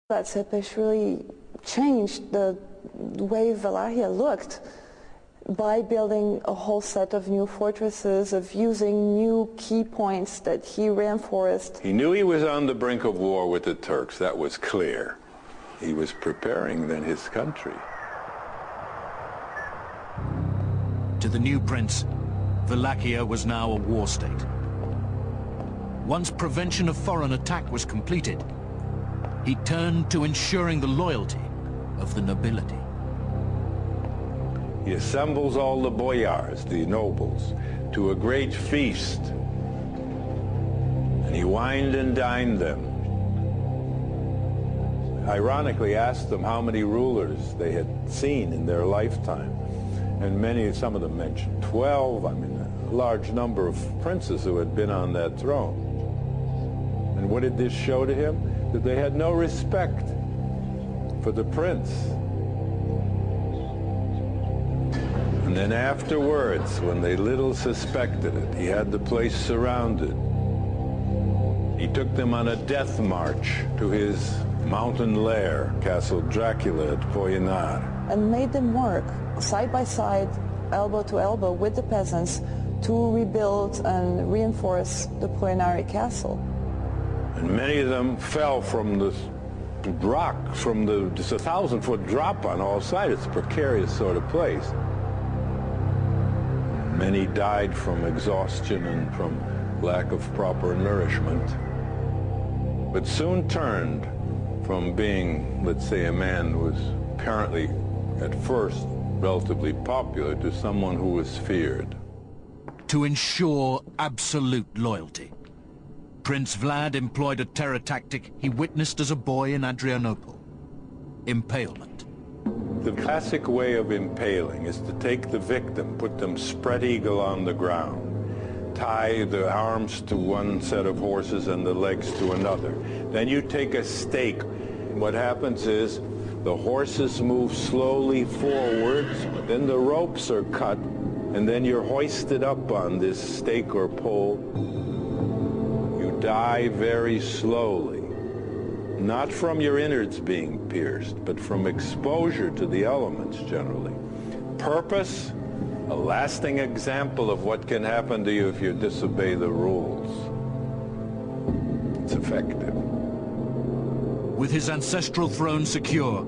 That Cepes really changed the way Wallachia looked by building a whole set of new fortresses, of using new key points that he reinforced. He knew he was on the brink of war with the Turks, that was clear. He was preparing then his country. To the new prince, Wallachia was now a war state. Once prevention of foreign attack was completed, he turned to ensuring the loyalty of the nobility. He assembles all the boyars, the nobles, to a great feast, and he wined and dined them. Ironically asked them how many rulers they had seen in their lifetime, and some of them mentioned 12, a large number of princes who had been on that throne. And what did this show to him? That they had no respect for the prince. And then afterwards, when they little suspected it, he had the place surrounded. He took them on a death march to his mountain lair, Castle Dracula at Poyenar. And made them work side by side, elbow to elbow with the peasants to rebuild and reinforce the Poyenari castle. And many of them fell from the rock, it's a 1,000-foot drop on all sides. It's a precarious sort of place. Many died from exhaustion and from lack of proper nourishment, but soon turned from being, let's say, a man who was apparently at first relatively popular to someone who was feared. To ensure absolute loyalty, Prince Vlad employed a terror tactic he witnessed as a boy in Adrianople: impalement. The classic way of impaling is to take the victim, put them spread eagle on the ground, tie the arms to one set of horses and the legs to another. Then you take a stake. What happens is the horses move slowly forwards, then the ropes are cut, and then you're hoisted up on this stake or pole. You die very slowly, not from your innards being pierced, but from exposure to the elements generally. Purpose, a lasting example of what can happen to you if you disobey the rules. It's effective. With his ancestral throne secure,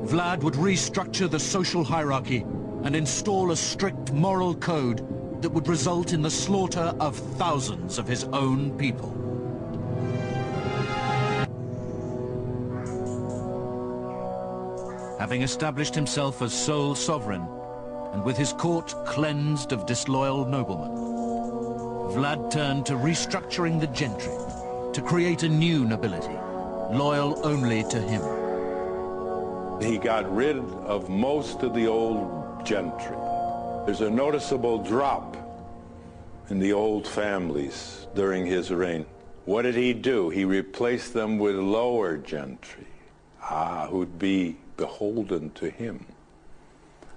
Vlad would restructure the social hierarchy and install a strict moral code that would result in the slaughter of thousands of his own people. Having established himself as sole sovereign, and with his court cleansed of disloyal noblemen, Vlad turned to restructuring the gentry to create a new nobility, loyal only to him. He got rid of most of the old gentry. There's a noticeable drop in the old families during his reign. What did he do? He replaced them with lower gentry, who'd be beholden to him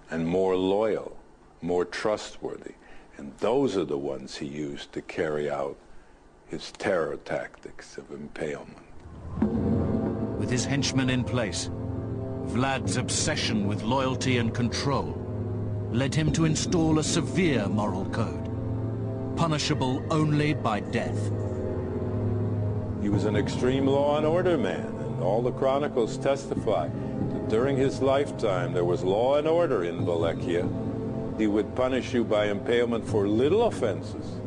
and more loyal, more trustworthy. And those are the ones he used to carry out his terror tactics of impalement. With his henchmen in place, Vlad's obsession with loyalty and control led him to install a severe moral code, punishable only by death. He was an extreme law and order man, and all the chronicles testify that during his lifetime there was law and order in Wallachia. He would punish you by impalement for little offenses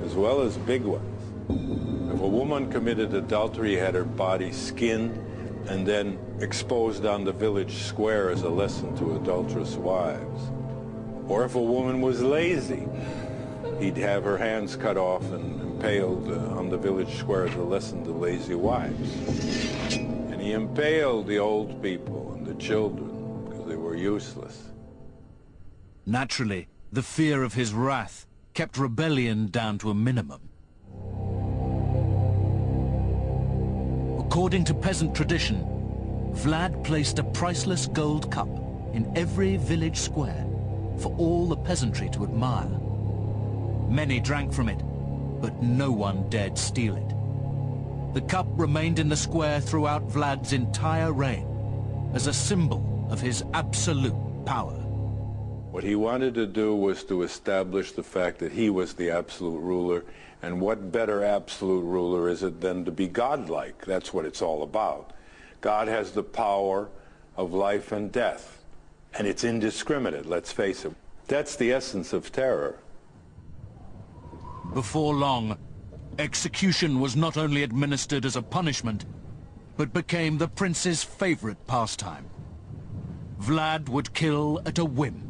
as well as big ones. If a woman committed adultery, he had her body skinned and then exposed on the village square as a lesson to adulterous wives. Or if a woman was lazy, he'd have her hands cut off and impaled on the village square as a lesson to lazy wives. And he impaled the old people and the children because they were useless. Naturally, the fear of his wrath kept rebellion down to a minimum. According to peasant tradition, Vlad placed a priceless gold cup in every village square for all the peasantry to admire. Many drank from it, but no one dared steal it. The cup remained in the square throughout Vlad's entire reign, as a symbol of his absolute power. What he wanted to do was to establish the fact that he was the absolute ruler, and what better absolute ruler is it than to be godlike? That's what it's all about. God has the power of life and death, and it's indiscriminate, let's face it. That's the essence of terror. Before long, execution was not only administered as a punishment, but became the prince's favorite pastime. Vlad would kill at a whim.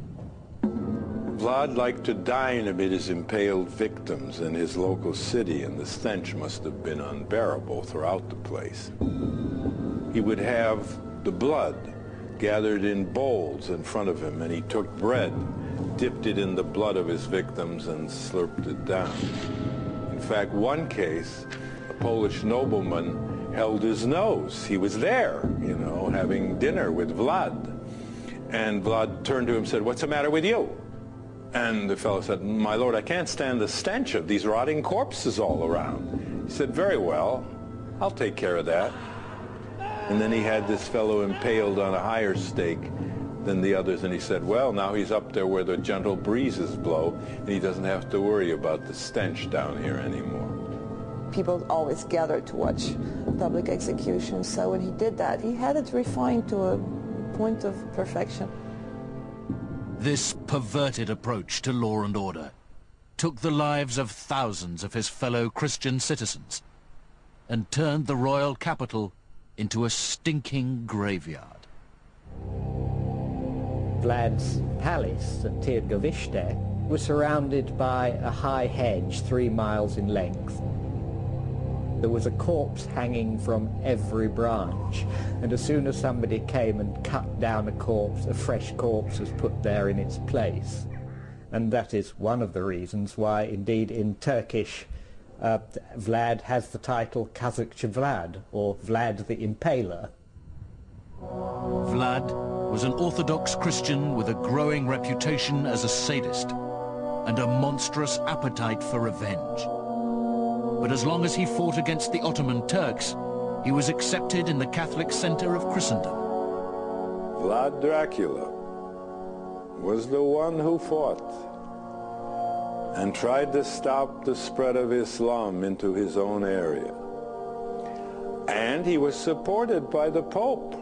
Vlad liked to dine amid his impaled victims in his local city, and the stench must have been unbearable throughout the place. He would have the blood gathered in bowls in front of him, and he took bread, dipped it in the blood of his victims, and slurped it down. In fact, one case, a Polish nobleman held his nose. He was there, you know, having dinner with Vlad. And Vlad turned to him and said, "What's the matter with you?" And the fellow said, "My lord, I can't stand the stench of these rotting corpses all around." He said, "Very well, I'll take care of that." And then he had this fellow impaled on a higher stake than the others, and he said, well, now he's up there where the gentle breezes blow, and he doesn't have to worry about the stench down here anymore. People always gathered to watch public executions, so when he did that, he had it refined to a point of perfection. This perverted approach to law and order took the lives of thousands of his fellow Christian citizens and turned the royal capital into a stinking graveyard. Vlad's palace at Tirgovishte was surrounded by a high hedge 3 miles in length. There was a corpse hanging from every branch, and as soon as somebody came and cut down a corpse, a fresh corpse was put there in its place. And that is one of the reasons why, indeed, in Turkish, Vlad has the title Kazakh Vlad, or Vlad the Impaler. Vlad was an Orthodox Christian with a growing reputation as a sadist and a monstrous appetite for revenge. But as long as he fought against the Ottoman Turks, he was accepted in the Catholic center of Christendom. Vlad Dracula was the one who fought and tried to stop the spread of Islam into his own area. And he was supported by the Pope.